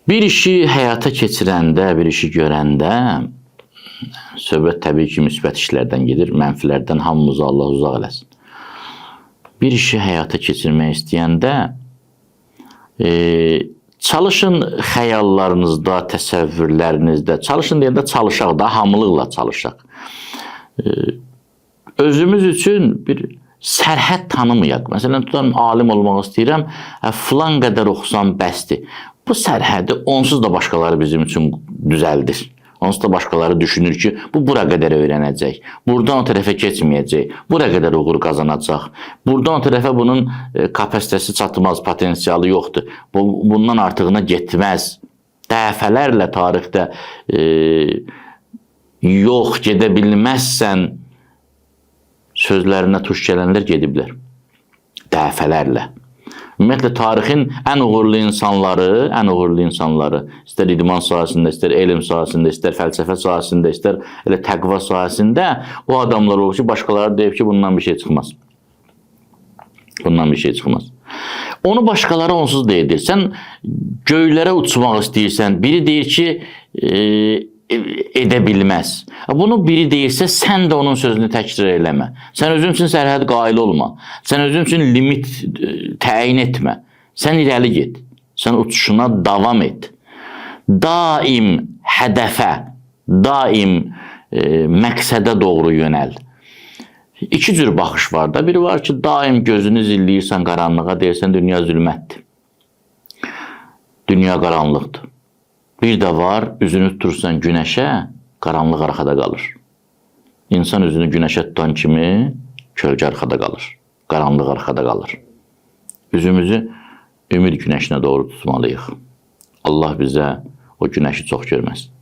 Bir işi həyata keçirəndə, bir işi görəndə söhbət təbii ki, müsbət işlərdən gedir, mənfilərdən hamımızı Allah uzaq eləsin. Bir işi həyata keçirmək istəyəndə çalışın xəyallarınızda, təsəvvürlərinizdə, çalışın deyəndə çalışaq da, hamılıqla çalışaq. Özümüz üçün bir sərhəd tanımayaq. Məsələn, tutalım, alim olmaq istəyirəm, filan qədər oxusam bəsdir. Bu sərhədi onsuz da başqaları bizim üçün düzəldir. Onsuz da başqaları düşünür ki, bu bura qədər öyrənəcək, buradan o tərəfə keçməyəcək, bura qədər uğur qazanacaq, buradan o tərəfə bunun kapasitəsi çatmaz, potensialı yoxdur, bundan artığına getməz. Dəfələrlə tarixdə yox, gedə bilməzsən sözlərinə tuş gələnlər gediblər. Dəfələrlə. Ümumiyyətlə, tarixin ən uğurlu insanları, istər idman sahəsində, istər elm sahəsində, istər fəlsəfə sahəsində, istər elə təqva sahəsində o adamlar olur ki, başqaları deyib ki, bundan bir şey çıxmaz. Bundan bir şey çıxmaz. Onu başqaları onsuz da edir. Sən göylərə uçmaq istəyirsən, biri deyir ki, edə bilməz. Bunu biri deyirsə, sən də onun sözünü təkrar eləmə. Sən özün üçün sərhəd qail olma. Sən özün üçün limit təyin etmə. Sən irəli get. Sən uçuşuna davam et. Daim hədəfə, daim məqsədə doğru yönəl. İki cür baxış var da. Biri var ki, daim gözünü zilləyirsən qaranlığa, deyirsən dünya zülmətdir. Dünya qaranlıqdır. Bir də var, üzünü tutursan günəşə, qaranlıq arxada qalır. İnsan üzünü günəşə tutan kimi kölgə arxada qalır, qaranlıq arxada qalır. Üzümüzü ümid günəşinə doğru tutmalıyıq. Allah bizə o günəşi çox görməsin.